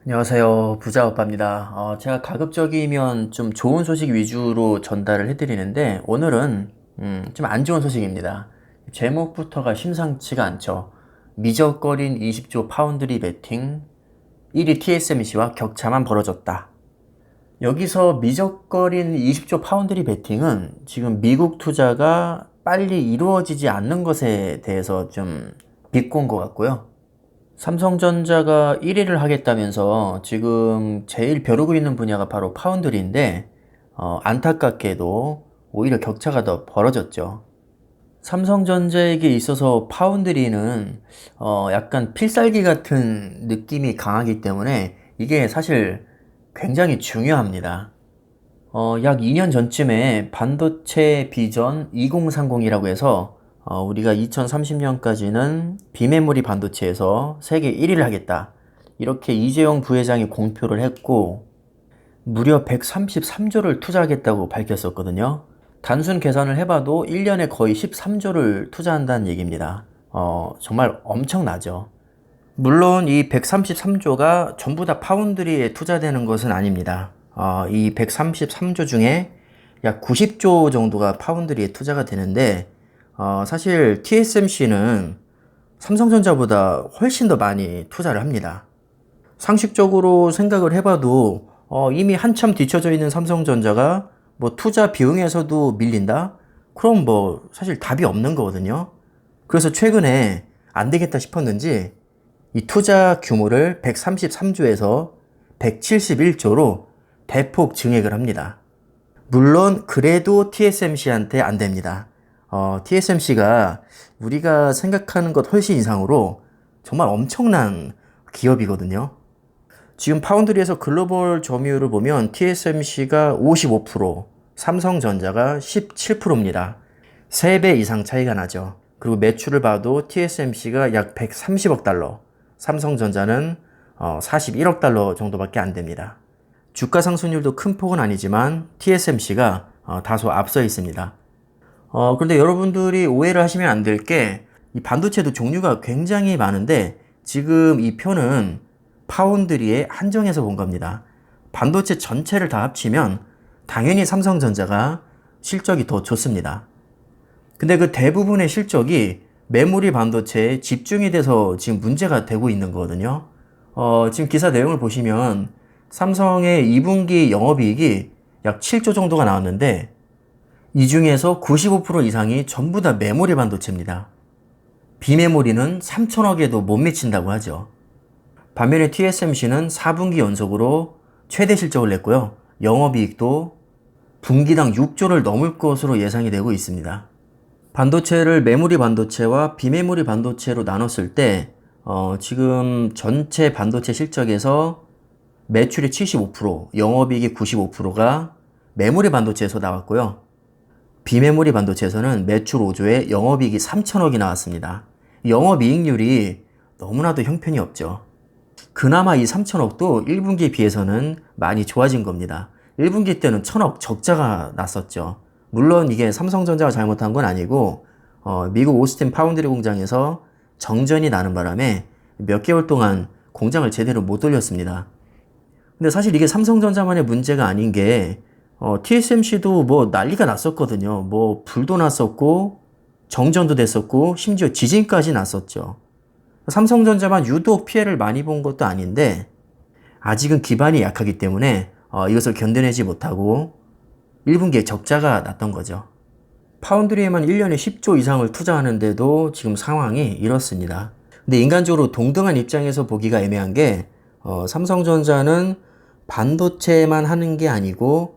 안녕하세요. 부자오빠입니다. 제가 가급적이면 좀 좋은 소식 위주로 전달을 해드리는데, 오늘은, 좀 안 좋은 소식입니다. 제목부터가 심상치가 않죠. 미적거린 20조 파운드리 베팅, 1위 TSMC와 격차만 벌어졌다. 여기서 미적거린 20조 파운드리 베팅은 지금 미국 투자가 빨리 이루어지지 않는 것에 대해서 좀 비꼰 것 같고요. 삼성전자가 1위를 하겠다면서 지금 제일 벼르고 있는 분야가 바로 파운드리인데, 안타깝게도 오히려 격차가 더 벌어졌죠. 삼성전자에게 있어서 파운드리는 약간 필살기 같은 느낌이 강하기 때문에 이게 사실 굉장히 중요합니다. 약 2년 전쯤에 반도체 비전 2030이라고 해서 우리가 2030년까지는 비메모리 반도체에서 세계 1위를 하겠다. 이렇게 이재용 부회장이 공표를 했고 무려 133조를 투자하겠다고 밝혔었거든요. 단순 계산을 해봐도 1년에 거의 13조를 투자한다는 얘기입니다. 정말 엄청나죠. 물론 이 133조가 전부 다 파운드리에 투자되는 것은 아닙니다. 이 133조 중에 약 90조 정도가 파운드리에 투자가 되는데, 사실 TSMC는 삼성전자보다 훨씬 더 많이 투자를 합니다. 상식적으로 생각을 해봐도 이미 한참 뒤처져 있는 삼성전자가 뭐 투자 비용에서도 밀린다? 그럼 뭐 사실 답이 없는 거거든요. 그래서 최근에 안 되겠다 싶었는지 이 투자 규모를 133조에서 171조로 대폭 증액을 합니다. 물론 그래도 TSMC한테 안 됩니다. TSMC가 우리가 생각하는 것 훨씬 이상으로 정말 엄청난 기업이거든요. 지금 파운드리에서 글로벌 점유율을 보면 TSMC가 55%, 삼성전자가 17%입니다. 3배 이상 차이가 나죠. 그리고 매출을 봐도 TSMC가 약 130억 달러, 삼성전자는 41억 달러 정도밖에 안 됩니다. 주가 상승률도 큰 폭은 아니지만 TSMC가 다소 앞서 있습니다. 그런데 여러분들이 오해를 하시면 안 될 게 이 반도체도 종류가 굉장히 많은데 지금 이 표는 파운드리에 한정해서 본 겁니다. 반도체 전체를 다 합치면 당연히 삼성전자가 실적이 더 좋습니다. 근데 그 대부분의 실적이 메모리 반도체에 집중이 돼서 지금 문제가 되고 있는 거거든요. 지금 기사 내용을 보시면 삼성의 2분기 영업이익이 약 7조 정도가 나왔는데 이 중에서 95% 이상이 전부 다 메모리 반도체입니다. 비메모리는 3천억에도 못 미친다고 하죠. 반면에 TSMC는 4분기 연속으로 최대 실적을 냈고요. 영업이익도 분기당 6조를 넘을 것으로 예상이 되고 있습니다. 반도체를 메모리 반도체와 비메모리 반도체로 나눴을 때 지금 전체 반도체 실적에서 매출이 75%, 영업이익이 95%가 메모리 반도체에서 나왔고요. 비메모리 반도체에서는 매출 5조에 영업이익이 3천억이 나왔습니다. 영업이익률이 너무나도 형편이 없죠. 그나마 이 3천억도 1분기에 비해서는 많이 좋아진 겁니다. 1분기 때는 1천억 적자가 났었죠. 물론 이게 삼성전자가 잘못한 건 아니고 미국 오스틴 파운드리 공장에서 정전이 나는 바람에 몇 개월 동안 공장을 제대로 못 돌렸습니다. 근데 사실 이게 삼성전자만의 문제가 아닌 게 TSMC도 뭐 난리가 났었거든요. 뭐 불도 났었고 정전도 됐었고 심지어 지진까지 났었죠. 삼성전자만 유독 피해를 많이 본 것도 아닌데 아직은 기반이 약하기 때문에 이것을 견뎌내지 못하고 1분기에 적자가 났던 거죠. 파운드리에만 1년에 10조 이상을 투자하는데도 지금 상황이 이렇습니다. 근데 인간적으로 동등한 입장에서 보기가 애매한 게 삼성전자는 반도체만 하는 게 아니고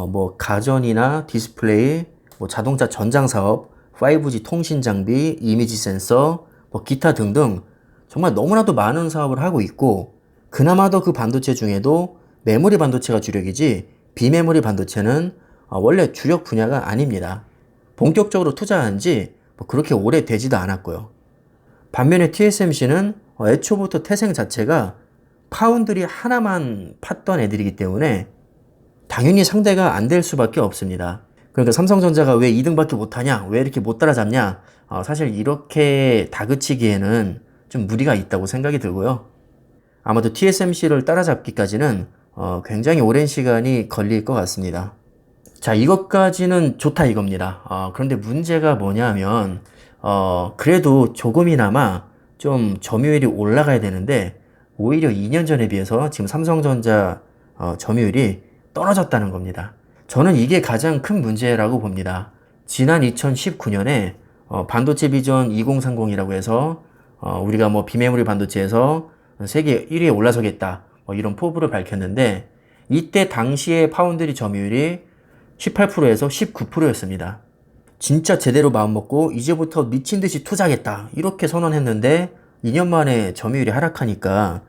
뭐 가전이나 디스플레이, 뭐 자동차 전장 사업, 5G 통신 장비, 이미지 센서, 뭐 기타 등등 정말 너무나도 많은 사업을 하고 있고 그나마도 그 반도체 중에도 메모리 반도체가 주력이지 비메모리 반도체는 원래 주력 분야가 아닙니다. 본격적으로 투자한 지 뭐 그렇게 오래 되지도 않았고요. 반면에 TSMC는 애초부터 태생 자체가 파운드리 하나만 팠던 애들이기 때문에 당연히 상대가 안 될 수밖에 없습니다. 그러니까 삼성전자가 왜 2등밖에 못하냐? 왜 이렇게 못 따라잡냐? 사실 이렇게 다그치기에는 좀 무리가 있다고 생각이 들고요. 아마도 TSMC를 따라잡기까지는 굉장히 오랜 시간이 걸릴 것 같습니다. 자, 이것까지는 좋다 이겁니다. 그런데 문제가 뭐냐면 그래도 조금이나마 좀 점유율이 올라가야 되는데 오히려 2년 전에 비해서 지금 삼성전자 점유율이 떨어졌다는 겁니다. 저는 이게 가장 큰 문제라고 봅니다. 지난 2019년에 반도체 비전 2030이라고 해서 우리가 뭐 비메모리 반도체에서 세계 1위에 올라서겠다 이런 포부를 밝혔는데 이때 당시의 파운드리 점유율이 18%에서 19%였습니다. 진짜 제대로 마음먹고 이제부터 미친듯이 투자하겠다 이렇게 선언했는데 2년 만에 점유율이 하락하니까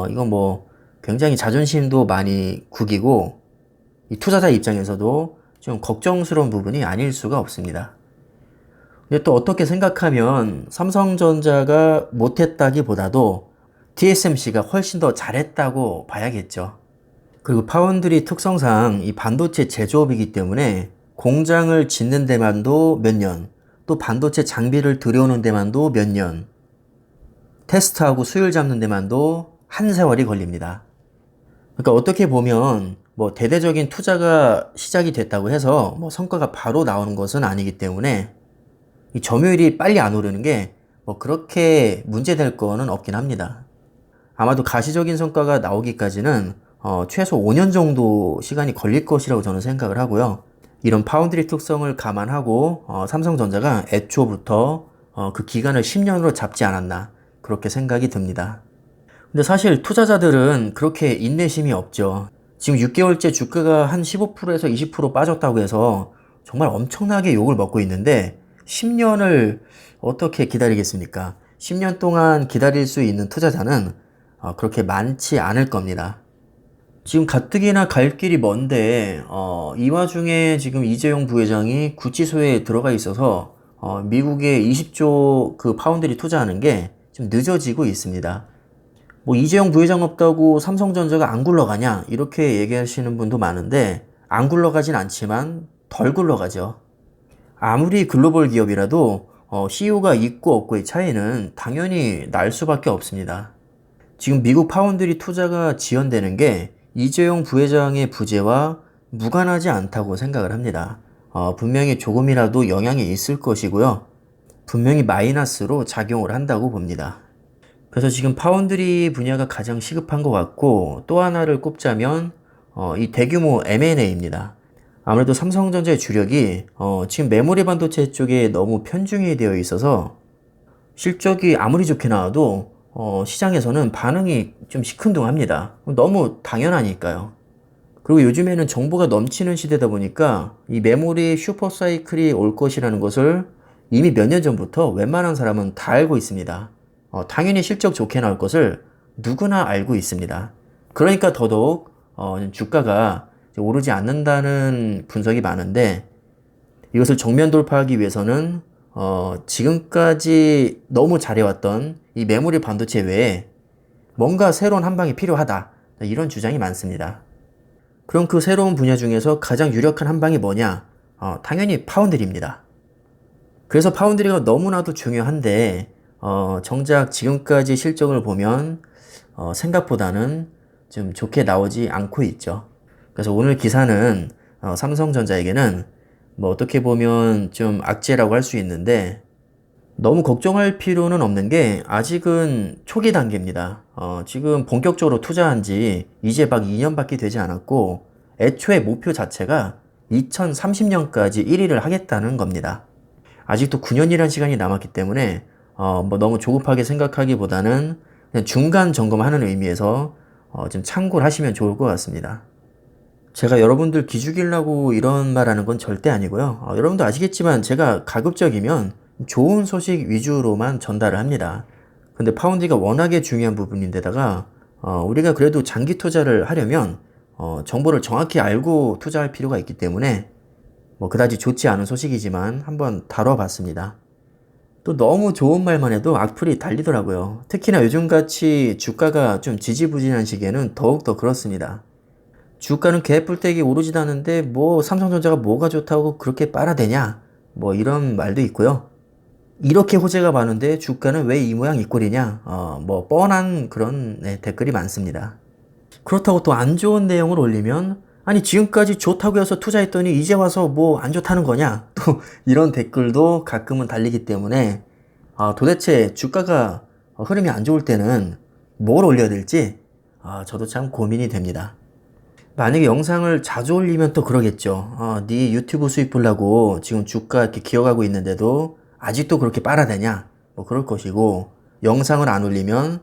이건 뭐 굉장히 자존심도 많이 구기고 이 투자자 입장에서도 좀 걱정스러운 부분이 아닐 수가 없습니다. 근데 또 어떻게 생각하면 삼성전자가 못했다기보다도 TSMC가 훨씬 더 잘했다고 봐야겠죠. 그리고 파운드리 특성상 이 반도체 제조업이기 때문에 공장을 짓는 데만도 몇 년, 또 반도체 장비를 들여오는 데만도 몇 년, 테스트하고 수율 잡는 데만도 한 세월이 걸립니다. 그러니까 어떻게 보면 뭐 대대적인 투자가 시작이 됐다고 해서 뭐 성과가 바로 나오는 것은 아니기 때문에 이 점유율이 빨리 안 오르는 게 뭐 그렇게 문제될 거는 없긴 합니다. 아마도 가시적인 성과가 나오기까지는 최소 5년 정도 시간이 걸릴 것이라고 저는 생각을 하고요. 이런 파운드리 특성을 감안하고 삼성전자가 애초부터 그 기간을 10년으로 잡지 않았나 그렇게 생각이 듭니다. 근데 사실 투자자들은 그렇게 인내심이 없죠. 지금 6개월째 주가가 한 15%에서 20% 빠졌다고 해서 정말 엄청나게 욕을 먹고 있는데 10년을 어떻게 기다리겠습니까? 10년 동안 기다릴 수 있는 투자자는 그렇게 많지 않을 겁니다. 지금 가뜩이나 갈 길이 먼데 이 와중에 지금 이재용 부회장이 구치소에 들어가 있어서 미국에 20조 그 파운드리 투자하는 게 좀 늦어지고 있습니다. 뭐 이재용 부회장 없다고 삼성전자가 안 굴러가냐 이렇게 얘기하시는 분도 많은데 안 굴러가진 않지만 덜 굴러가죠. 아무리 글로벌 기업이라도 CEO가 있고 없고의 차이는 당연히 날 수밖에 없습니다. 지금 미국 파운드리 투자가 지연되는 게 이재용 부회장의 부재와 무관하지 않다고 생각을 합니다. 분명히 조금이라도 영향이 있을 것이고요. 분명히 마이너스로 작용을 한다고 봅니다. 그래서 지금 파운드리 분야가 가장 시급한 것 같고 또 하나를 꼽자면 이 대규모 M&A입니다. 아무래도 삼성전자의 주력이 지금 메모리 반도체 쪽에 너무 편중이 되어 있어서 실적이 아무리 좋게 나와도 시장에서는 반응이 좀 시큰둥합니다. 너무 당연하니까요. 그리고 요즘에는 정보가 넘치는 시대다 보니까 이 메모리 슈퍼사이클이 올 것이라는 것을 이미 몇 년 전부터 웬만한 사람은 다 알고 있습니다. 당연히 실적 좋게 나올 것을 누구나 알고 있습니다. 그러니까 더더욱 주가가 오르지 않는다는 분석이 많은데 이것을 정면 돌파하기 위해서는 지금까지 너무 잘해왔던 이 메모리 반도체 외에 뭔가 새로운 한방이 필요하다 이런 주장이 많습니다. 그럼 그 새로운 분야 중에서 가장 유력한 한방이 뭐냐? 당연히 파운드리입니다. 그래서 파운드리가 너무나도 중요한데 정작 지금까지 실적을 보면 생각보다는 좀 좋게 나오지 않고 있죠. 그래서 오늘 기사는 삼성전자에게는 뭐 어떻게 보면 좀 악재라고 할 수 있는데 너무 걱정할 필요는 없는 게 아직은 초기 단계입니다. 지금 본격적으로 투자한 지 이제 막 2년밖에 되지 않았고 애초에 목표 자체가 2030년까지 1위를 하겠다는 겁니다. 아직도 9년이라는 시간이 남았기 때문에 뭐 너무 조급하게 생각하기보다는 그냥 중간 점검하는 의미에서 좀 참고를 하시면 좋을 것 같습니다. 제가 여러분들 기죽이려고 이런 말 하는 건 절대 아니고요. 여러분도 아시겠지만 제가 가급적이면 좋은 소식 위주로만 전달을 합니다. 근데 파운드가 워낙에 중요한 부분인데다가 우리가 그래도 장기 투자를 하려면 정보를 정확히 알고 투자할 필요가 있기 때문에 뭐 그다지 좋지 않은 소식이지만 한번 다뤄봤습니다. 또 너무 좋은 말만 해도 악플이 달리더라고요. 특히나 요즘같이 주가가 좀 지지부진한 시기에는 더욱더 그렇습니다. 주가는 개뿔대기 오르지도 않는데 뭐 삼성전자가 뭐가 좋다고 그렇게 빨아대냐 뭐 이런 말도 있고요. 이렇게 호재가 많은데 주가는 왜 이 모양 이 꼴이냐? 뭐 뻔한 그런 댓글이 많습니다. 그렇다고 또 안 좋은 내용을 올리면 아니 지금까지 좋다고 해서 투자했더니 이제 와서 뭐 안 좋다는 거냐? 또 이런 댓글도 가끔은 달리기 때문에 도대체 주가가 흐름이 안 좋을 때는 뭘 올려야 될지 저도 참 고민이 됩니다. 만약에 영상을 자주 올리면 또 그러겠죠. 네 유튜브 수익 보려고 지금 주가 이렇게 기어가고 있는데도 아직도 그렇게 빨아대냐? 뭐 그럴 것이고, 영상을 안 올리면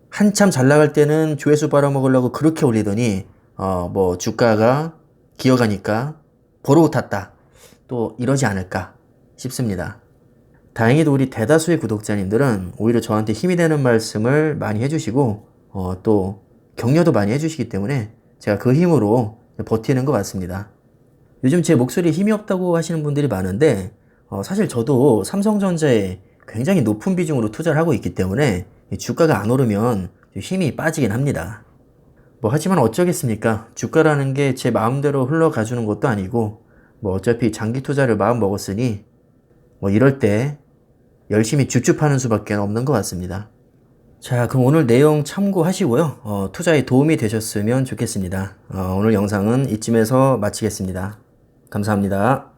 한참 잘 나갈 때는 조회수 빨아먹으려고 그렇게 올리더니 뭐 주가가 기어가니까 보러 탔다. 또 이러지 않을까 싶습니다. 다행히도 우리 대다수의 구독자님들은 오히려 저한테 힘이 되는 말씀을 많이 해주시고 또 격려도 많이 해주시기 때문에 제가 그 힘으로 버티는 것 같습니다. 요즘 제 목소리에 힘이 없다고 하시는 분들이 많은데 사실 저도 삼성전자에 굉장히 높은 비중으로 투자를 하고 있기 때문에 주가가 안 오르면 힘이 빠지긴 합니다. 뭐 하지만 어쩌겠습니까? 주가라는 게 제 마음대로 흘러가주는 것도 아니고 뭐 어차피 장기 투자를 마음 먹었으니 뭐 이럴 때 열심히 줍줍하는 수밖에 없는 것 같습니다. 자, 그럼 오늘 내용 참고하시고요. 투자에 도움이 되셨으면 좋겠습니다. 오늘 영상은 이쯤에서 마치겠습니다. 감사합니다.